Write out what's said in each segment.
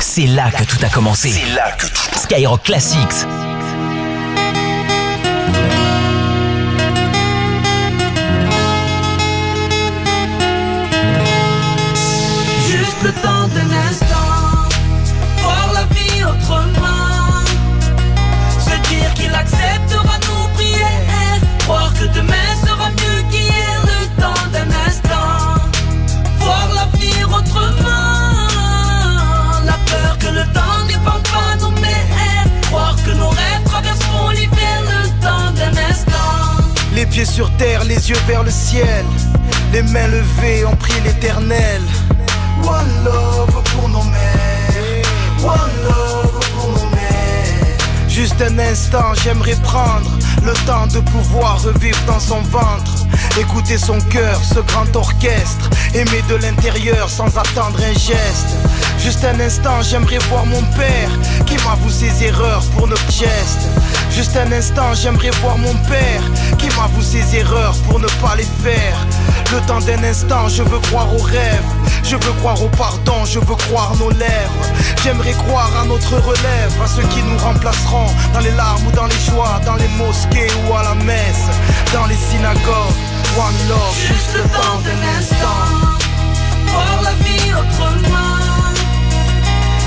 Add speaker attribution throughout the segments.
Speaker 1: C'est là que tout a commencé.
Speaker 2: C'est là que tout...
Speaker 1: Skyrock Classics.
Speaker 3: Juste le temps d'un instant, voir la vie autrement, se dire qu'il acceptera nos prières, croire que demain sera mieux qu'hier. Le temps d'un instant, voir l'avenir autrement, la peur que le temps n'épande pas nos mers, croire que nos rêves traverseront l'hiver. Le temps d'un instant,
Speaker 4: les pieds sur terre, les yeux vers le ciel, les mains levées, on prie l'éternel. One love pour nos mères, one love pour nos mères. Juste un instant, j'aimerais prendre le temps de pouvoir revivre dans son ventre, écouter son cœur, ce grand orchestre, aimer de l'intérieur sans attendre un geste. Juste un instant, j'aimerais voir mon père qui m'avoue ses erreurs pour ne pas geste. Juste un instant, j'aimerais voir mon père qui m'avoue ses erreurs pour ne pas les faire. Le temps d'un instant, je veux croire aux rêves, je veux croire au pardon, je veux croire nos lèvres. J'aimerais croire à notre relève, à ceux qui nous remplaceront dans les larmes ou dans les joies, dans les mosquées ou à la messe, dans les synagogues. One love,
Speaker 3: juste le temps d'un instant, voir la vie autrement,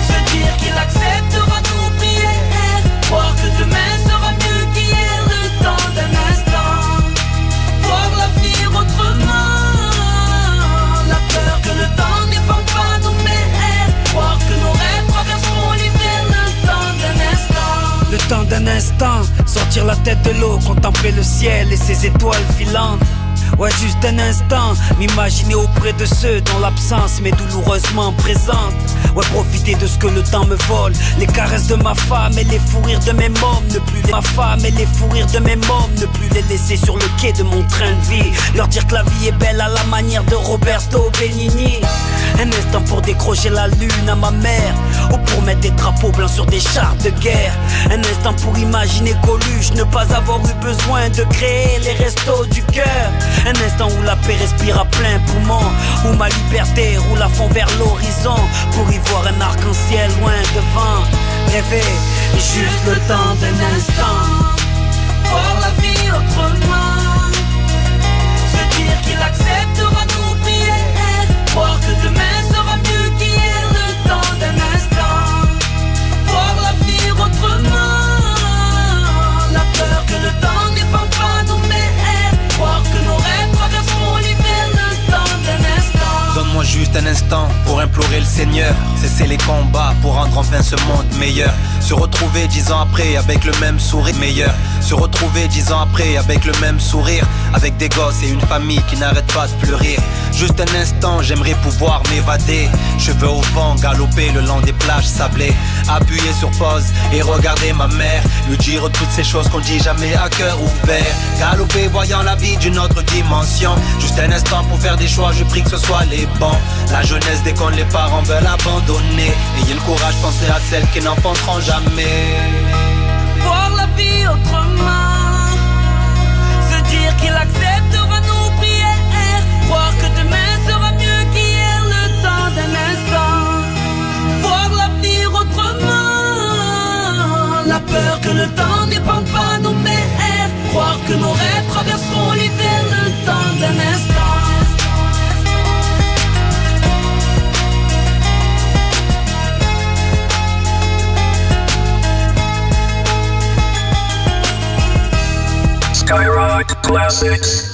Speaker 3: se dire qu'il acceptera nos prières, croire que demain sera mieux qu'hier. Le temps d'un instant, voir l'avenir autrement, la peur que le temps n'épande pas nos mers, croire que nos rêves traverseront l'hiver. Le temps d'un instant,
Speaker 5: le temps d'un instant, sortir la tête de l'eau, contempler le ciel et ses étoiles filantes. Ouais, juste un instant, m'imaginer auprès de ceux dont l'absence m'est douloureusement présente. Ouais, profiter de ce que le temps me vole, les caresses de ma femme et les fous rires de mes mômes. Ne plus ma femme et les fous rires de mes mômes, ne plus les laisser sur le quai de mon train de vie. Leur dire que la vie est belle à la manière de Roberto Benigni. Un instant pour décrocher la lune à ma mère, ou pour mettre des drapeaux blancs sur des chars de guerre. Un instant pour imaginer Coluche, ne pas avoir eu besoin de créer les restos du cœur. Un instant où la paix respire à plein poumon, où ma liberté roule à fond vers l'horizon, pour y voir un arc-en-ciel loin devant. Rêver,
Speaker 3: juste le temps d'un instant, voir la vie autrement, se dire qu'il acceptera nos prières, croire que demain sera mieux qu'hier. Le temps d'un instant, voir l'avenir autrement, la peur que le temps n'épande pas nos mers, croire que nos rêves traverseront l'hiver. Le temps d'un instant,
Speaker 2: donne-moi juste un instant pour implorer le Seigneur, cesser les combats pour rendre enfin ce monde meilleur. Se retrouver 10 ans après avec le même sourire meilleur. Se retrouver 10 ans après avec le même sourire, avec des gosses et une famille qui n'arrête pas de pleurer. Juste un instant, j'aimerais pouvoir m'évader, cheveux au vent, galoper le long des plages sablées, appuyer sur pause et regarder ma mère, lui dire toutes ces choses qu'on dit jamais à cœur ouvert. Galoper voyant la vie d'une autre dimension. Juste un instant pour faire des choix, je prie que ce soit les bons. La jeunesse dès qu'on les parents veulent abandonner, ayez le courage, pensez à celles qui n'enfanteront jamais.
Speaker 3: voir la vie autrement, se dire qu'il acceptera nos prières, croire que demain sera mieux qu'hier. Le temps d'un instant, voir l'avenir autrement, la peur que le temps n'épande pas nos mers, croire que nos rêves traverseront l'hiver. Le temps d'un instant.
Speaker 6: Skyrock Classics.